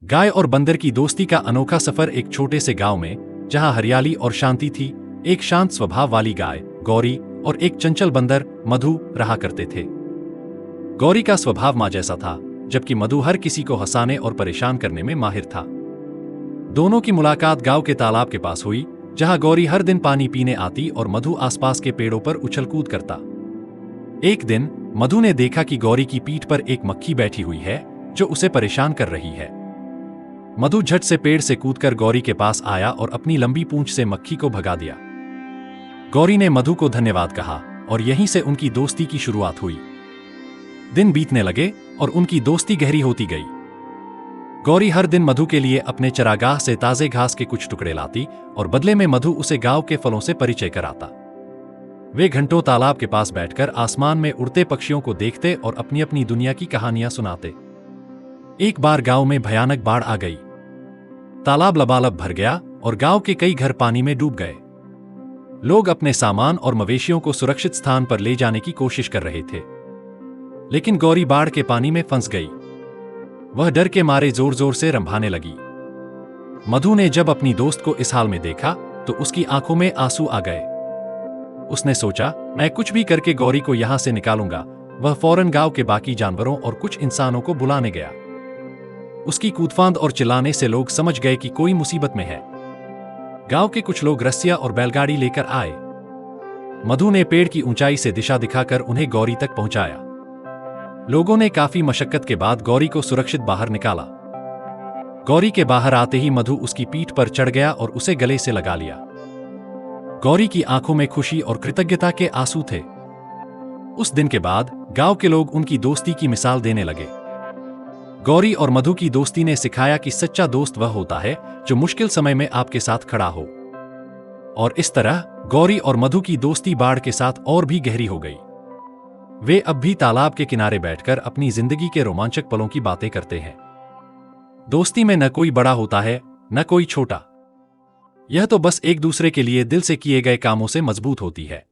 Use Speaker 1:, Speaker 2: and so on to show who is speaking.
Speaker 1: गाय और बंदर की दोस्ती का अनोखा सफर। एक छोटे से गांव में जहां हरियाली और शांति थी, एक शांत स्वभाव वाली गाय गौरी और एक चंचल बंदर मधु रहा करते थे। गौरी का स्वभाव माँ जैसा था, जबकि मधु हर किसी को हंसाने और परेशान करने में माहिर था। दोनों की मुलाकात गांव के तालाब के पास हुई, जहां गौरी हर दिन पानी पीने आती और मधु आसपास के पेड़ों पर उछल कूद करता। एक दिन मधु ने देखा कि गौरी की पीठ पर एक मक्खी बैठी हुई है जो उसे परेशान कर रही है। मधु झट से पेड़ से कूदकर गौरी के पास आया और अपनी लंबी पूंछ से मक्खी को भगा दिया। गौरी ने मधु को धन्यवाद कहा और यहीं से उनकी दोस्ती की शुरुआत हुई। दिन बीतने लगे और उनकी दोस्ती गहरी होती गई। गौरी हर दिन मधु के लिए अपने चरागाह से ताजे घास के कुछ टुकड़े लाती और बदले में मधु उसे गांव के फलों से परिचय कराता। वे घंटों तालाब के पास बैठकर आसमान में उड़ते पक्षियों को देखते और अपनी अपनी दुनिया की कहानियां सुनाते। एक बार गांव में भयानक बाढ़ आ गई। तालाब लबालब भर गया और गांव के कई घर पानी में डूब गए। लोग अपने सामान और मवेशियों को सुरक्षित स्थान पर ले जाने की कोशिश कर रहे थे, लेकिन गौरी बाढ़ के पानी में फंस गई। वह डर के मारे जोर जोर से रंभाने लगी। मधु ने जब अपनी दोस्त को इस हाल में देखा तो उसकी आंखों में आंसू आ गए। उसने सोचा, मैं कुछ भी करके गौरी को यहां से निकालूंगा। वह फौरन गांव के बाकी जानवरों और कुछ इंसानों को बुलाने गया। उसकी कूदफांद और चिल्लाने से लोग समझ गए कि कोई मुसीबत में है। गांव के कुछ लोग रस्सियां और बैलगाड़ी लेकर आए। मधु ने पेड़ की ऊंचाई से दिशा दिखाकर उन्हें गौरी तक पहुंचाया। लोगों ने काफी मशक्कत के बाद गौरी को सुरक्षित बाहर निकाला। गौरी के बाहर आते ही मधु उसकी पीठ पर चढ़ गया और उसे गले से लगा लिया। गौरी की आंखों में खुशी और कृतज्ञता के आंसू थे। उस दिन के बाद गांव के लोग उनकी दोस्ती की मिसाल देने लगे। गौरी और मधु की दोस्ती ने सिखाया कि सच्चा दोस्त वह होता है जो मुश्किल समय में आपके साथ खड़ा हो। और इस तरह गौरी और मधु की दोस्ती बाढ़ के साथ और भी गहरी हो गई। वे अब भी तालाब के किनारे बैठकर अपनी जिंदगी के रोमांचक पलों की बातें करते हैं। दोस्ती में न कोई बड़ा होता है, न कोई छोटा। यह तो बस एक दूसरे के लिए दिल से किए गए कामों से मजबूत होती है।